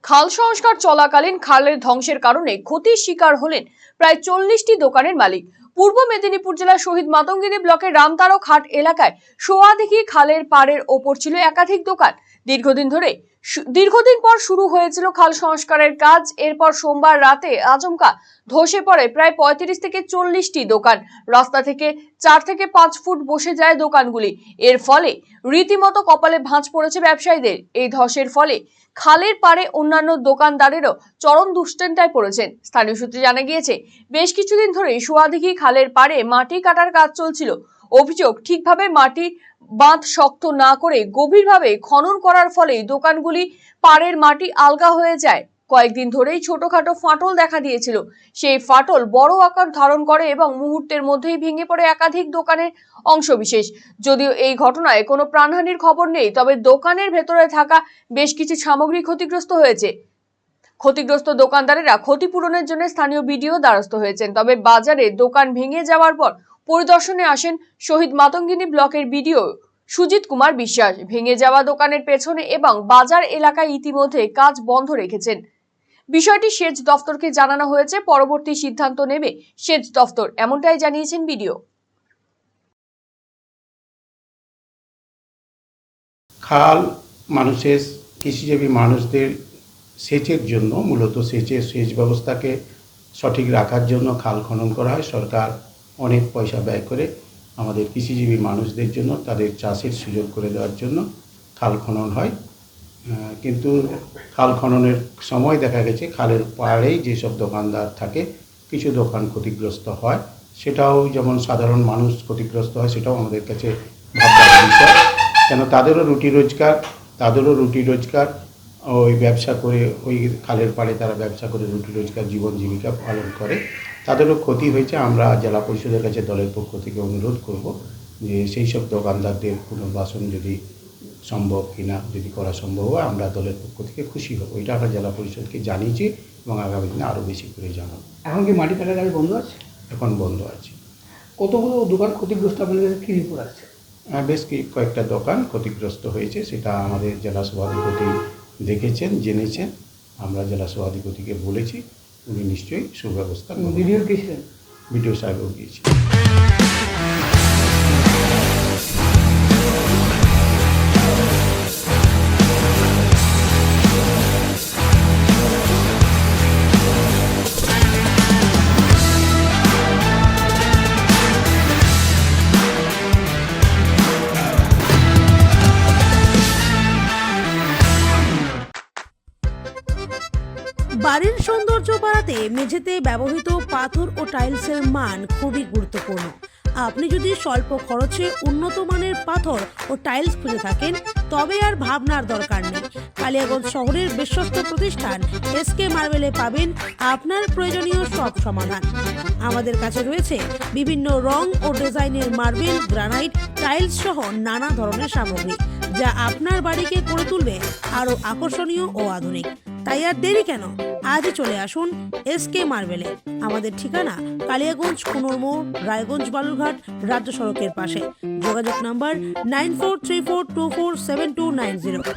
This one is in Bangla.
খাল সংস্কার চলাকালীন খালের ধ্বংসের কারণে ক্ষতির শিকার হলেন প্রায় 40টি দোকানের মালিক। পূর্ব মেদিনীপুর জেলার শহীদ মাতঙ্গিনী ব্লকের রামতারক হাট এলাকায় সোয়াদিঘি খালের পাড়ের ওপর ছিল একাধিক দোকান। দীর্ঘদিন পর শুরু হয়েছিল খাল সংস্কারের কাজ। এরপর সোমবার রাতে আচমকা ধসে পড়ে প্রায় 35 থেকে 40টি দোকান। রাস্তা থেকে 4 থেকে 5 ফুট বসে যায় দোকানগুলি। এর ফলে রীতিমতো কপালে ভাঁজ পড়েছে ব্যবসায়ীদের। এই ধসের ফলে খালের পাড়ে অন্যান্য দোকানদারেরও চরম দুশ্চিন্তায় পড়েছেন। স্থানীয় সূত্রে জানা গিয়েছে, বেশ কিছুদিন ধরেই সোয়াদিঘি খালের পাড়ে মাটি কাটার কাজ চলছিল। অভিযোগ, ঠিকভাবে মাটি বাঁধ শক্ত না করে গভীরভাবে খনন করার ফলে দোকানগুলি পাড়ের মাটি আলগা হয়ে যায়। কয়েকদিন ধরেই ছোটখাটো ফাটল দেখা দিয়েছিল। সেই ফাটল বড় আকার ধারণ করে এবং মুহূর্তের মধ্যেই ভেঙে পড়ে একাধিক দোকানের অংশবিশেষ। যদিও এই ঘটনায় কোনো প্রাণহানির খবর নেই, তবে দোকানের ভেতরে থাকা বেশ কিছু সামগ্রী ক্ষতিগ্রস্ত হয়েছে। ক্ষতিগ্রস্ত দোকানদারেরা ক্ষতিপূরণের জন্য স্থানীয় বিডিও দ্বারস্থ হয়েছেন। তবে বাজারে দোকান ভেঙে যাওয়ার পর পরিদর্শনে আসেন শহীদ মাতঙ্গিনী ব্লকের বিডিও সুজিত কুমার বিশ্বাস। ভেঙে যাওয়া দোকানের পেছনে এবং বাজার এলাকায় ইতিমধ্যে কাজ বন্ধ রেখেছেন। বিষয়টি সেচ দফতরকে জানানো হয়েছে। পরবর্তী সিদ্ধান্ত নেবে সেচ দফতর, এমনটাই জানিয়েছেন বিডিও। খাল মানুষের কৃষিজীবী মানুষদের সেচের জন্য, মূলত সেচ ব্যবস্থাকে সঠিক রাখার জন্য খাল খনন করা হয়। সরকার অনেক পয়সা ব্যয় করে আমাদের কৃষিজীবী মানুষদের জন্য তাদের চাষের সুযোগ করে দেওয়ার জন্য খাল খনন হয়। কিন্তু খাল খননের সময় দেখা গেছে খালের পাড়েই যেসব দোকানদার থাকে কিছু দোকান ক্ষতিগ্রস্ত হয়। সেটাও যেমন সাধারণ মানুষ ক্ষতিগ্রস্ত হয়, সেটাও আমাদের কাছে ভাববার বিষয়। কেন তাদেরও রুটি রোজগার ওই ব্যবসা করে, ওই খালের পাড়ে তারা ব্যবসা করে রুটি রোজগার, জীবন জীবিকা পালন করে। তাদেরও ক্ষতি হয়েছে। আমরা জেলা পরিষদের কাছে দলের পক্ষ থেকে অনুরোধ করব যে সেই সব দোকানদারদের পুনর্বাসন যদি সম্ভব কিনা, যদি করা সম্ভব হয় আমরা দলের পক্ষ থেকে খুশি হব। এটা আমরা জেলা পরিষদকে জানিয়েছি এবং আগামী দিনে আরও বেশি করে জানাবো। এখন কি মাটি কাটার কাজ বন্ধ আছে? এখন বন্ধ আছে। কতগুলো দোকান ক্ষতিগ্রস্ত আপনাদের কাছে কী রিপোর্ট আসছে? বেশ কয়েকটা দোকান ক্ষতিগ্রস্ত হয়েছে, সেটা আমাদের জেলা সভাধিপতি দেখেছেন, জেনেছেন। আমরা জেলা সভাধিপতিকে বলেছি, উনি নিশ্চয়ই সুব্যবস্থা করবেন। ভিডিও গিয়েছিলেন? বিডিও সাহেবও গিয়েছি। বাড়ির সৌন্দর্য বাড়াতে মেঝেতে ব্যবহৃত পাথর ও টাইলসের মান খুবই গুরুত্বপূর্ণ। আপনি যদি স্বল্প খরচে উন্নত মানের পাথর ও টাইলস খুঁজে থাকেন, তবে আর ভাবনার দরকার নেই। কালিয়াগঞ্জ শহরের বিশ্বস্ত প্রতিষ্ঠান এসকে মার্বেলে পাবেন আপনার প্রয়োজনীয় সব সমাধান। আমাদের কাছে রয়েছে বিভিন্ন রং ও ডিজাইনের মার্বেল, গ্রানাইট, টাইলস সহ নানা ধরনের সামগ্রী, যা আপনার বাড়িকে করে তুলবে আরও আকর্ষণীয় ও আধুনিক। তাই আর দেরি কেন, আজই চলে আসুন এসকে মার্বেলে। আমাদের ঠিকানা কালিয়াগঞ্জ কুনোর মোড়, রায়গঞ্জ বালুরঘাট রাজ্য সড়কের পাশে। যোগাযোগ নাম্বার 9434247290।